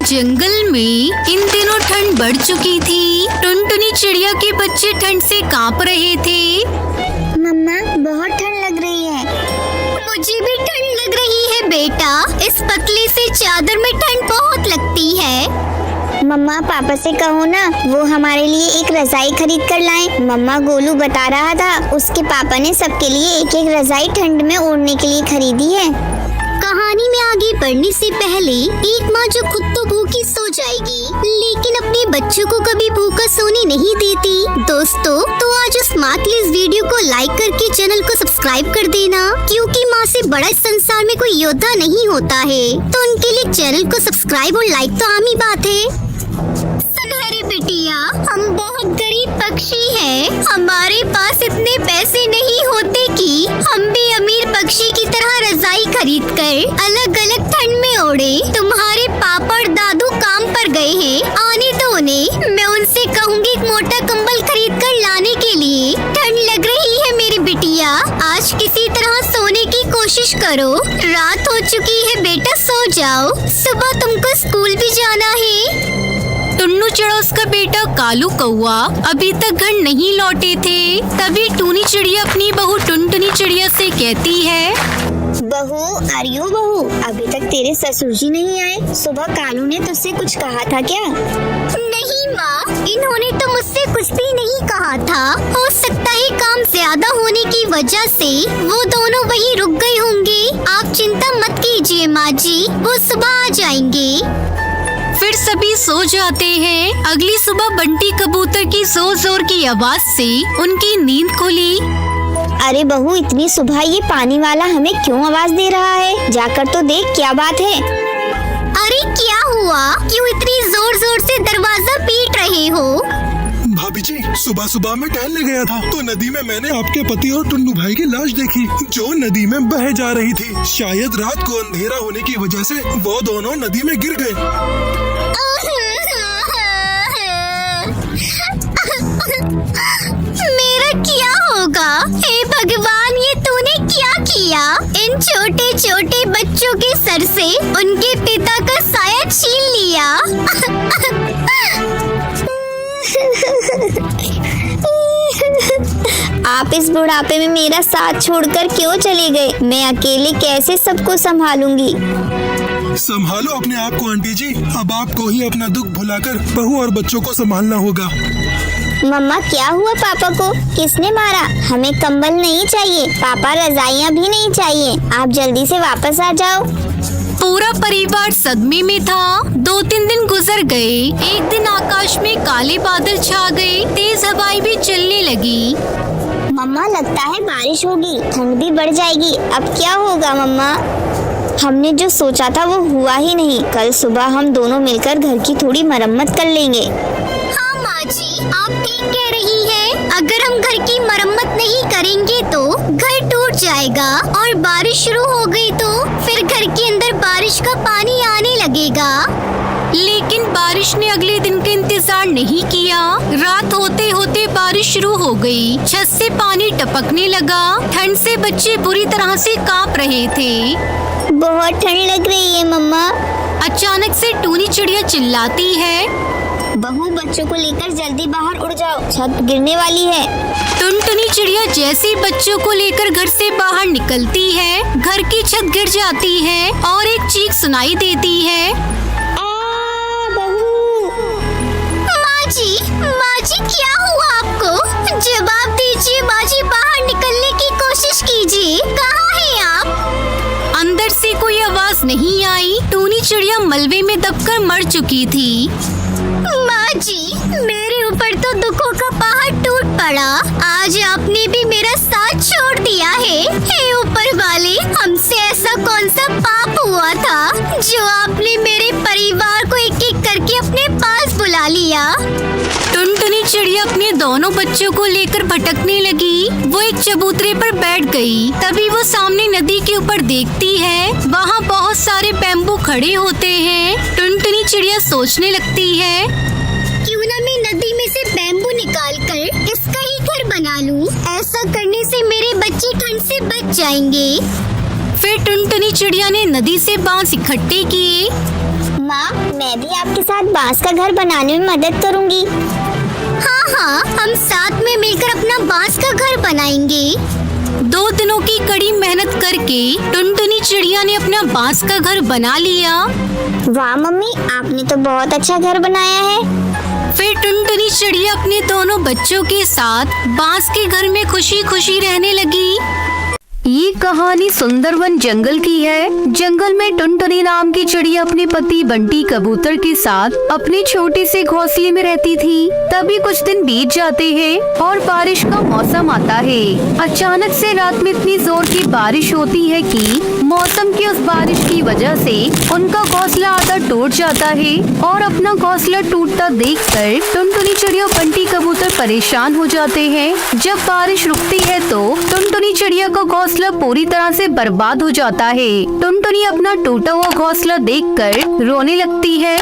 जंगल में इन दिनों ठंड बढ़ चुकी थी। टुनटुनी चिड़िया के बच्चे ठंड से कांप रहे थे। मम्मा बहुत ठंड लग रही है। मुझे भी ठंड लग रही है बेटा। इस पतले से चादर में ठंड बहुत लगती है। मम्मा पापा से कहो ना, वो हमारे लिए एक रजाई खरीद कर लाएं। मम्मा गोलू बता रहा था उसके पापा ने सबके लिए एक एक रजाई ठंड में ओढ़ने के लिए खरीदी है। कहानी में आगे बढ़ने से पहले एक माँ जो खुद तो भूखी सो जाएगी लेकिन अपने बच्चों को कभी भूखा सोने नहीं देती। दोस्तों तो आज उस माँ के लिए इस वीडियो को लाइक करके चैनल को सब्सक्राइब कर देना, क्योंकि माँ से बड़ा इस संसार में कोई योद्धा नहीं होता है। तो उनके लिए चैनल को सब्सक्राइब और लाइक तो आम ही बात है। सुनहरी बिटिया, हम बहुत गरीब पक्षी हैं। हमारे पास इतने पैसे नहीं होते कि हम भी अमीर पक्षी की तरह रजाई खरीद कर अलग अलग ठंड में ओढ़े। तुम्हारे पापा और दादू काम पर गए हैं, आने दो उन्हें। मैं उनसे कहूँगी एक मोटा कंबल खरीद कर लाने के लिए। ठंड लग रही है मेरी बिटिया, आज किसी तरह सोने की कोशिश करो। रात हो चुकी है बेटा, सो जाओ। सुबह तुमको स्कूल भी जाना है। टुन्नू चिड़ा उसका बेटा कालू कौआ अभी तक घर नहीं लौटे थे। तभी टूनी चिड़िया अपनी बहू टुनटुनी चिड़िया से कहती है, बहू अरियो बहू, अभी तक तेरे ससुर जी नहीं आए। सुबह कालू ने तुझसे कुछ कहा था क्या? नहीं माँ, इन्होंने तो मुझसे कुछ भी नहीं कहा था। हो सकता है काम ज्यादा होने की वजह से वो दोनों वहीं रुक गए होंगे। आप चिंता मत कीजिए माँ जी, वो सुबह आ जाएंगे। फिर सभी सो जाते हैं। अगली सुबह बंटी कबूतर की जोर जोर की आवाज से उनकी नींद खुली। अरे बहू, इतनी सुबह ये पानी वाला हमें क्यों आवाज दे रहा है? जाकर तो देख क्या बात है। अरे क्या हुआ? क्यों इतनी जोर जोर से दरवाजा पीट रहे हो? भाभी जी, सुबह सुबह मैं टहलने गया था तो नदी में मैंने आपके पति और टुन्नू भाई की लाश देखी जो नदी में बह जा रही थी। शायद रात को अंधेरा होने की वजह से वो दोनों नदी में गिर गए। मेरा क्या होगा? हे भगवान, ये तूने क्या किया? इन छोटे छोटे बच्चों के सर से उनके पिता का साया छीन लिया। आप इस बुढ़ापे में मेरा साथ छोड़कर क्यों चले गए? मैं अकेले कैसे सबको संभालूंगी? संभालो अपने आप को आंटी जी, अब आपको ही अपना दुख भुलाकर बहू और बच्चों को संभालना होगा। मम्मा क्या हुआ पापा को? किसने मारा? हमें कंबल नहीं चाहिए, पापा रजाइयाँ भी नहीं चाहिए। आप जल्दी से वापस आ जाओ। पूरा परिवार सदमे में था। 2-3 दिन गुजर गए। एक दिन आकाश में काले बादल छा गए, तेज हवाएं भी चलने लगी। मम्मा लगता है बारिश होगी, ठंड भी बढ़ जाएगी। अब क्या होगा मम्मा? हमने जो सोचा था वो हुआ ही नहीं। कल सुबह हम दोनों मिलकर घर की थोड़ी मरम्मत कर लेंगे। हाँ माँ जी, आप ठीक कह रही हैं। अगर हम घर की मरम्मत नहीं करेंगे तो घर टूट जाएगा और बारिश शुरू हो गई तो फिर घर के अंदर बारिश का पानी आने लगेगा। लेकिन बारिश ने अगले दिन का इंतजार नहीं किया। रात होते होते बारिश शुरू हो गई। छत से पानी टपकने लगा। ठंड से बच्चे बुरी तरह से कांप रहे थे। बहुत ठंड लग रही है मम्मा। अचानक से टूनी चिड़िया चिल्लाती है, बहू बच्चों को लेकर जल्दी बाहर उड़ जाओ, छत गिरने वाली है। टुनटुनी चिड़िया जैसे ही बच्चों को लेकर घर से बाहर निकलती है, घर की छत गिर जाती है और एक चीख सुनाई देती है। माँ जी क्या हुआ आपको? जवाब दीजिए माँ जी, बाहर निकलने की कोशिश कीजिए। कहाँ हैं आप? अंदर से कोई आवाज नहीं आई। टूनी चिड़िया मलबे में दबकर मर चुकी थी। माँ जी, मेरे ऊपर तो दुखों का पहाड़ टूट पड़ा। आज आपने भी मेरा साथ छोड़ दिया है। हे ऊपर वाले, हमसे ऐसा कौन सा पाप हुआ था जो आपने मेरे परिवार को एक एक करके अपने पास बुला लिया? टुनटुनी चिड़िया अपने दोनों बच्चों को लेकर भटकने लगी। वो एक चबूतरे पर बैठ गई। तभी वो सामने नदी के ऊपर देखती है, वहाँ बहुत सारे बैम्बू खड़े होते हैं। टुनटुनी चिड़िया सोचने लगती है, क्यों ना मैं नदी में से बैम्बू निकाल कर इसका ही घर बना लूं। ऐसा करने से मेरे बच्चे ठंड से बच जाएंगे। फिर टुनटुनी चिड़िया ने नदी से बांस इकट्ठे किए। माँ, मैं मैं भी आपके साथ बांस का घर बनाने में मदद करूंगी। हाँ, हम साथ में मिलकर अपना बांस का घर बनाएंगे। 2 दिनों की कड़ी मेहनत करके टुनटुनी चिड़िया ने अपना बांस का घर बना लिया। वाह मम्मी, आपने तो बहुत अच्छा घर बनाया है। फिर टुनटुनी चिड़िया अपने दोनों बच्चों के साथ बांस के घर में खुशी खुशी रहने लगी। ये कहानी सुंदरवन जंगल की है। जंगल में टुनटुनी नाम की चिड़िया अपने पति बंटी कबूतर के साथ अपने छोटे से घोंसले में रहती थी। तभी कुछ दिन बीत जाते हैं और बारिश का मौसम आता है। अचानक से रात में इतनी जोर की बारिश होती है कि मौसम की उस बारिश की वजह से उनका घोंसला आधा टूट जाता है। और अपना घोंसला टूटता देखकर टुनटुनी चिड़िया और बंटी कबूतर परेशान हो जाते हैं। जब बारिश रुकती है तो टुनटुनी चिड़िया का घोंसला पूरी तरह से बर्बाद हो जाता है। टुनटुनी अपना टूटा हुआ घोंसला देखकर रोने लगती है।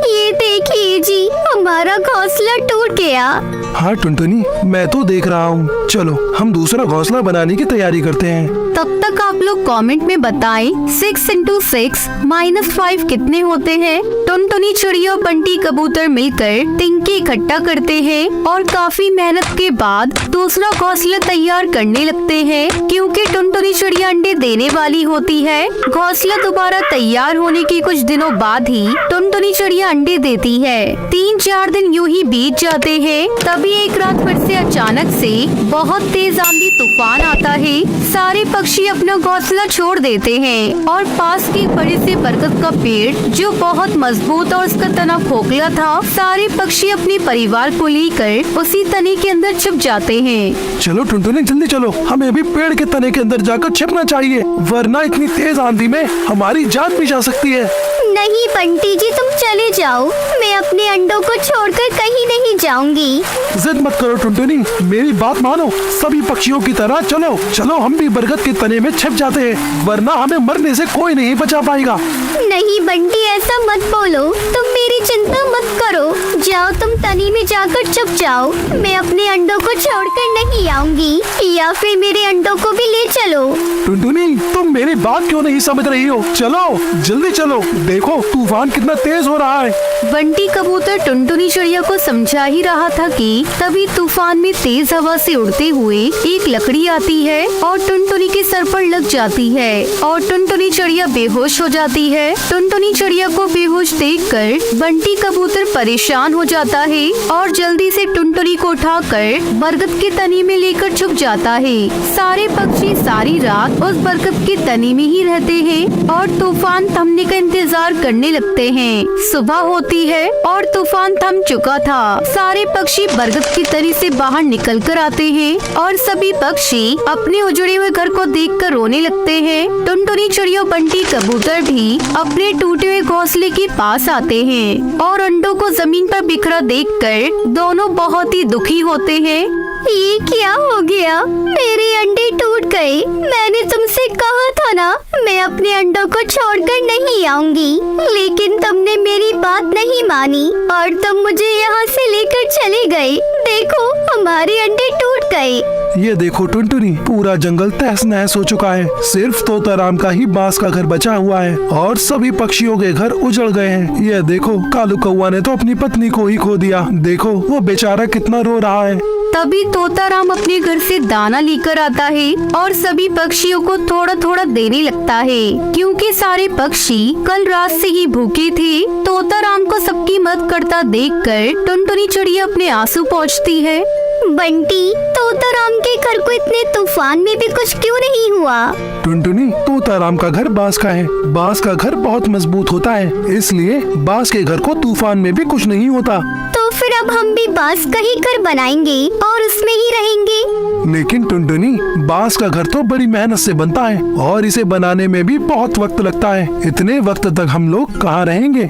ये देखिए जी, हमारा घोंसला टूट गया। हाँ टुनटुनी, मैं तो देख रहा हूँ। चलो हम दूसरा घोंसला बनाने की तैयारी करते हैं। तब तक आप लोग कमेंट में बताएं 6 × 6 - 5 कितने होते हैं। टुनटुनी चिड़िया और बंटी कबूतर मिलकर तिनके इकट्ठा करते हैं और काफी मेहनत के बाद दूसरा घोंसला तैयार करने लगते हैं। क्योंकि टुनटुनी चिड़िया अंडे देने वाली होती है। घोंसला दोबारा तैयार होने के कुछ दिनों बाद ही टुनटुनी चिड़िया अंडे देती है। 3-4 दिन यूं ही बीत जाते हैं। तभी एक रात फिर से अचानक से बहुत तेज आंधी तूफान आता है। सारे पक्षी अपना घोंसला छोड़ देते हैं और पास के बड़े से बरगद का पेड़ जो बहुत मजबूत और उसका तना खोखला था, सारे पक्षी अपने परिवार को लेकर उसी तने के अंदर छुप जाते हैं। चलो टुनटुनी जल्दी चलो, हमें भी पेड़ के तने के अंदर जाकर छिपना चाहिए, वरना इतनी तेज आंधी में हमारी जान भी जा सकती है। नहीं बंटी जी, तुम चले जाओ, मैं अपने अंडों को छोड़कर कहीं नहीं जाऊंगी। जिद मत करो टुनटुनी, मेरी बात मानो। सभी पक्षियों की तरह चलो चलो हम भी बरगद के तने में छिप जाते हैं, वरना हमें मरने से कोई नहीं बचा पाएगा। नहीं बंटी, ऐसा मत बोलो, तुम मेरी चिंता मत करो। जाओ तुम तनी में जाकर छुप जाओ, मैं अपने अंडों को छोड़कर नहीं आऊंगी, या फिर मेरे अंडों को भी ले चलो। टुनटुनी तुम मेरी बात क्यों नहीं समझ रही हो? चलो जल्दी चलो, देखो तूफान कितना तेज हो रहा है। बंटी कबूतर टुनटुनी चिड़िया को समझा ही रहा था कि तभी तूफान में तेज हवा से उड़ते हुए एक लकड़ी आती है और टुनटुनी के सर पर लग जाती है और टुनटुनी चिड़िया बेहोश हो जाती है। टुनटुनी चिड़िया को बेहोश देखकर बंटी कबूतर परेशान हो जाता है और जल्दी से टुनटुनी को उठाकर बरगद के तने में लेकर छुप जाता है। सारे पक्षी सारी रात उस बरगद के तने में ही रहते हैं और तूफान थमने का इंतजार करने लगते हैं। सुबह होती है और तूफान थम चुका था। सारे पक्षी बरगद की तने से बाहर निकल कर आते हैं और सभी पक्षी अपने उजड़े हुए घर को देखकर रोने लगते हैं। टुनटुनी चिड़िया बंटी कबूतर भी अपने टूटे हुए घोंसले के पास आते हैं और अंडों को जमीन पर बिखरा देखकर दोनों बहुत ही दुखी होते हैं। ये क्या हो गया? मेरे अंडे टूट गए। मैंने तुमसे कहा था ना, मैं अपने अंडों को छोड़कर नहीं आऊंगी, लेकिन तुमने मेरी बात नहीं मानी और तुम मुझे यहाँ से लेकर चले गए। देखो हमारे अंडे टूट गए। ये देखो टुनटुनी, पूरा जंगल तहस नहस हो चुका है। सिर्फ तोताराम का ही बांस का घर बचा हुआ है और सभी पक्षियों के घर उजड़ गए हैं। ये देखो कालू कौवा ने तो अपनी पत्नी को ही खो दिया। देखो वो बेचारा कितना रो रहा है। तभी तोताराम अपने घर से दाना लेकर आता है और सभी पक्षियों को थोड़ा थोड़ा देने लगता है, क्योंकि सारे पक्षी कल रात से ही भूखे थे। तोताराम को सबकी मदद करता देखकर टुनटुनी चिड़िया अपने आंसू पोंछती है। बंटी, तोताराम के घर को इतने तूफान में भी कुछ क्यों नहीं हुआ? टुनटुनी तोताराम का घर बांस का है। बांस का घर बहुत मजबूत होता है, इसलिए बांस के घर को तूफान में भी कुछ नहीं होता। तो फिर अब हम भी बांस का ही घर बनाएंगे और उसमें ही रहेंगे। लेकिन टुनटुनी, बांस का घर तो बड़ी मेहनत से बनता है और इसे बनाने में भी बहुत वक्त लगता है। इतने वक्त तक हम लोग कहाँ रहेंगे?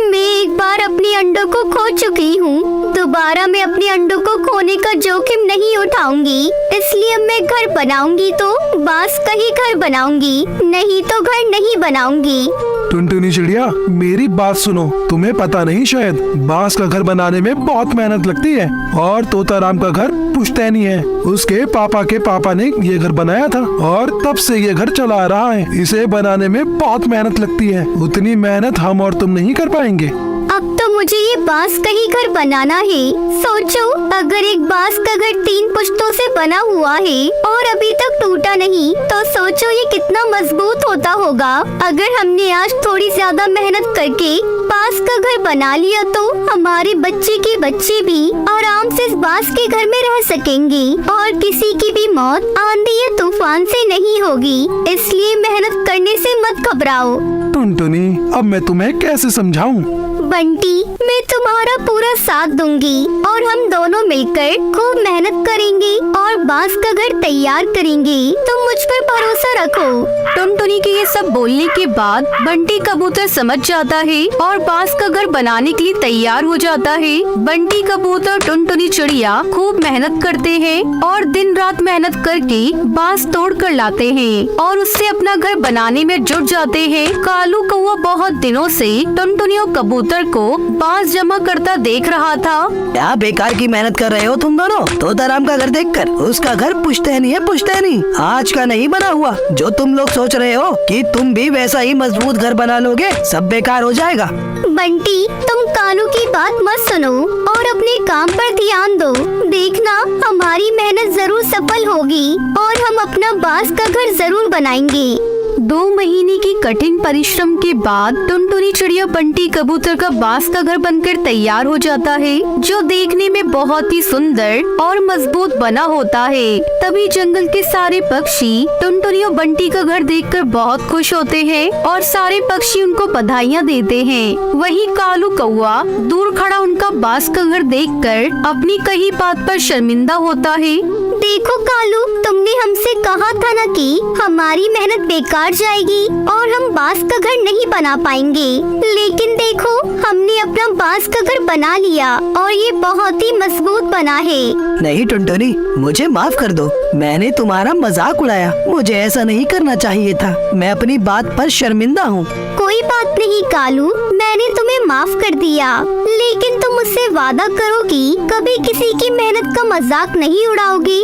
मैं एक बार अपने अंडों को खो चुकी हूँ, दोबारा मैं अपने अंडों को खोने का जोखिम नहीं उठाऊंगी। इसलिए मैं घर बनाऊंगी तो बांस का ही घर बनाऊंगी, नहीं तो घर नहीं बनाऊंगी। टुनटुनी चिड़िया मेरी बात सुनो, तुम्हें पता नहीं शायद बांस का घर बनाने में बहुत मेहनत लगती है और तोताराम का घर पुश्तैनी है। उसके पापा के पापा ने ये घर बनाया था और तब से ये घर चला रहा है। इसे बनाने में बहुत मेहनत लगती है, उतनी मेहनत हम और तुम नहीं कर पाएंगे। अब तो मुझे ये बांस का ही घर बनाना है। सोचो, अगर एक बांस का घर 3 पुश्तों से बना हुआ है और अभी तक टूटा नहीं, तो सोचो ये कितना मजबूत होता होगा। अगर हमने आज थोड़ी ज्यादा मेहनत करके बांस का घर बना लिया तो हमारे बच्चे के बच्चे भी आराम से इस बांस के घर में रह सकेंगे और किसी की भी मौत आंधी या तूफान से नहीं होगी। इसलिए मेहनत करने से मत घबराओ। टुनटुनी, अब मैं तुम्हें कैसे समझाऊं? बंटी, मैं तुम्हारा पूरा साथ दूंगी और हम दोनों मिलकर खूब मेहनत करेंगे और बांस का घर तैयार करेंगे। तुम मुझ पर भरोसा रखो। टुनटुनी के ये सब बोलने के बाद बंटी कबूतर समझ जाता है और बांस का घर बनाने के लिए तैयार हो जाता है। बंटी कबूतर, टुनटुनी चिड़िया खूब मेहनत करते हैं और दिन रात मेहनत करके बांस तोड़ कर लाते हैं और उससे अपना घर बनाने में जुट जाते हैं। कालू कौवा बहुत दिनों से टुनटुनी और कबूतर को बांस जमा करता देख रहा था। क्या बेकार की मेहनत कर रहे हो तुम दोनों? तोताराम का घर देखकर उसका घर पुश्तैनी है, पुश्तैनी, आज का नहीं बना हुआ। जो तुम लोग सोच रहे हो कि तुम भी वैसा ही मजबूत घर बना लोगे, सब बेकार हो जाएगा। बंटी, तुम कालू की बात मत सुनो और अपने काम पर ध्यान दो। देखना, हमारी मेहनत जरूर सफल होगी और हम अपना बांस का घर जरूर बनाएंगे। 2 महीने की कठिन परिश्रम के बाद टुनटुनी चिड़िया बंटी कबूतर का बांस का घर बनकर तैयार हो जाता है, जो देखने में बहुत ही सुंदर और मजबूत बना होता है। तभी जंगल के सारे पक्षी टुनटुनी और बंटी का घर देखकर बहुत खुश होते हैं और सारे पक्षी उनको बधाइयाँ देते हैं। वहीं कालू कौवा दूर खड़ा उनका बांस का घर देखकर अपनी कही बात पर शर्मिंदा होता है। देखो कालू, तुमने हमसे कहा था ना कि हमारी मेहनत बेकार जाएगी और हम बांस का घर नहीं बना पाएंगे, लेकिन देखो हमने अपना बांस का घर बना लिया और ये बहुत ही मजबूत बना है। नहीं टुनटुनी, मुझे माफ कर दो, मैंने तुम्हारा मजाक उड़ाया। मुझे ऐसा नहीं करना चाहिए था। मैं अपनी बात पर शर्मिंदा हूँ। कोई बात नहीं कालू, मैंने तुम्हें माफ कर दिया, लेकिन तुम मुझसे वादा करो कि कभी किसी की मेहनत का मजाक नहीं उड़ाओगी।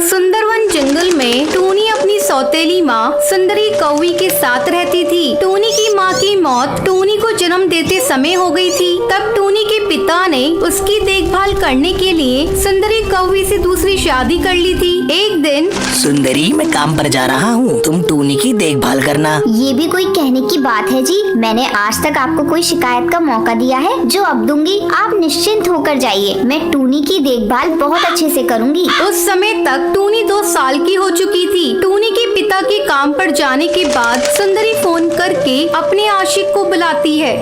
सुंदरवन जंगल में टूनी अपनी सौतेली माँ सुंदरी कौवी के साथ रहती थी। टूनी की माँ की मौत टूनी को जन्म देते समय हो गई थी। तब टूनी के पिता ने उसकी देखभाल करने के लिए सुंदरी कौवी से दूसरी शादी कर ली थी। एक दिन, सुंदरी, मैं काम पर जा रहा हूँ, तुम टूनी की देखभाल करना। ये भी कोई कहने की बात है जी। मैंने आज तक आपको कोई शिकायत का मौका दिया है जो अब दूंगी। आप निश्चिंत होकर जाइए, मैं टूनी की देखभाल बहुत अच्छे से करूँगी। उस समय तक टूनी 2 साल की हो चुकी थी। टूनी के पिता के काम पर जाने के बाद सुंदरी फोन करके अपने आशिक को बुलाती है।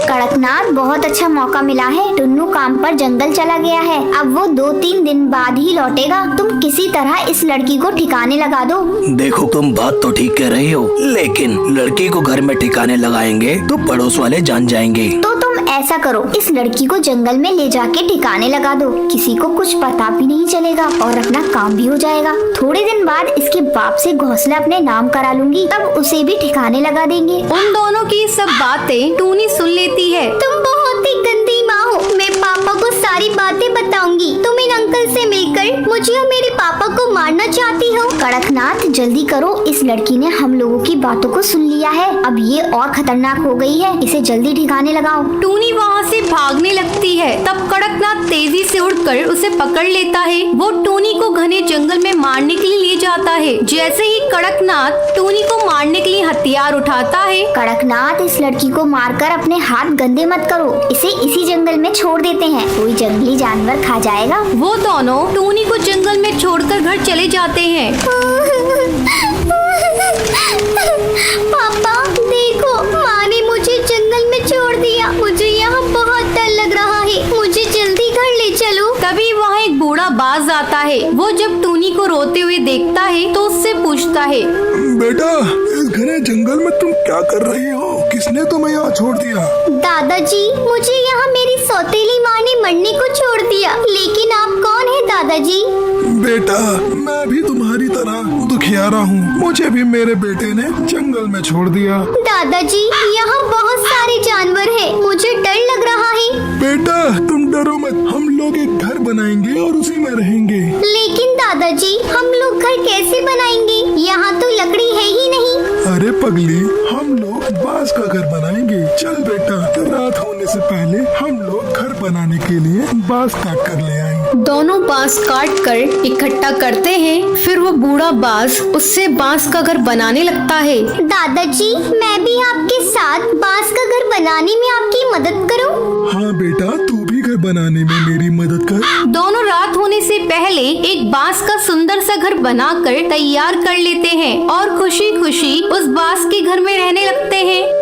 कड़कनाथ, बहुत अच्छा मौका मिला है। टुन्नू काम पर जंगल चला गया है, अब वो 2-3 दिन बाद ही लौटेगा। तुम किसी तरह इस लड़की को ठिकाने लगा दो। देखो, तुम बात तो ठीक कह रही हो, लेकिन लड़की को घर में ठिकाने लगाएंगे तो पड़ोस वाले जान जाएंगे। तो तुम ऐसा करो, इस लड़की को जंगल में ले जाके ठिकाने लगा दो। किसी को कुछ पता भी नहीं चलेगा और अपना काम भी हो जाएगा। थोड़े दिन बाद इसके बाप से घोंसला अपने नाम करा लूंगी, तब उसे भी ठिकाने लगा देंगे। उन दोनों की सब बातें टूनी सुन लेती है। तुम बहुत ही गंदी माँ हो। मैं पापा को सारी बातें बताऊंगी। तुम इन अंकल से मिलकर मुझे और मेरे पापा को मारना चाहती हो। कड़कनाथ, जल्दी करो, इस लड़की ने हम लोगों की बातों को सुन लिया है। अब ये और खतरनाक हो गई है, इसे जल्दी ठिकाने लगाओ। टूनी वहाँ से भागने लगती है। तब कड़कनाथ तेजी से उड़कर उसे पकड़ लेता है। वो टूनी को घने जंगल में मारने के लिए ले जाता है। जैसे ही कड़कनाथ टूनी को मारने के लिए हथियार उठाता है, कड़कनाथ, इस लड़की को मारकर अपने हाथ गंदे मत करो, इसे इसी जंगल में छोड़ देते हैं, कोई जंगली जानवर खा जाएगा। वो दोनों टूनी को जंगल में छोड़कर घर चले जाते हैं। पापा देखो, माँ ने मुझे जंगल में छोड़ दिया। मुझे यहाँ बहुत डर लग रहा है, मुझे जल्दी घर ले चलो। तभी वहाँ एक बूढ़ा बाज आता है। वो जब टूनी को रोते हुए देखता है तो उससे पूछता है, बेटा, इस घने जंगल में तुम क्या कर रही हो? किसने तुम्हें यहाँ छोड़ दिया? दादाजी, मुझे यहाँ मेरी सौतेली माँ ने मरने को छोड़ दिया। लेकिन आप कौन है दादाजी? बेटा, मैं भी तुम्हारी तरह दुखिया बेचारा हूँ, मुझे भी मेरे बेटे ने जंगल में छोड़ दिया। दादाजी यहाँ बहुत सारे जानवर हैं, मुझे डर लग रहा है। बेटा तुम डरो मत, हम लोग एक घर बनाएंगे और उसी में रहेंगे। लेकिन दादाजी हम लोग घर कैसे बनाएंगे? यहाँ तो लकड़ी है ही नहीं। अरे पगली, हम लोग बांस का घर बनाएंगे। चल बेटा, रात होने से पहले हम लोग घर बनाने के लिए बांस काट कर ले आएंगे। दोनों बांस काट कर इकट्ठा करते हैं। फिर वो बूढ़ा बांस उससे बांस का घर बनाने लगता है। दादाजी मैं भी आपके साथ बांस का घर बनाने में आपकी मदद करूं? हाँ बेटा, तू भी घर बनाने में मेरी मदद कर। दोनों रात होने से पहले एक बांस का सुंदर सा घर बनाकर तैयार कर लेते हैं और खुशी खुशी उस बांस के घर में रहने लगते हैं।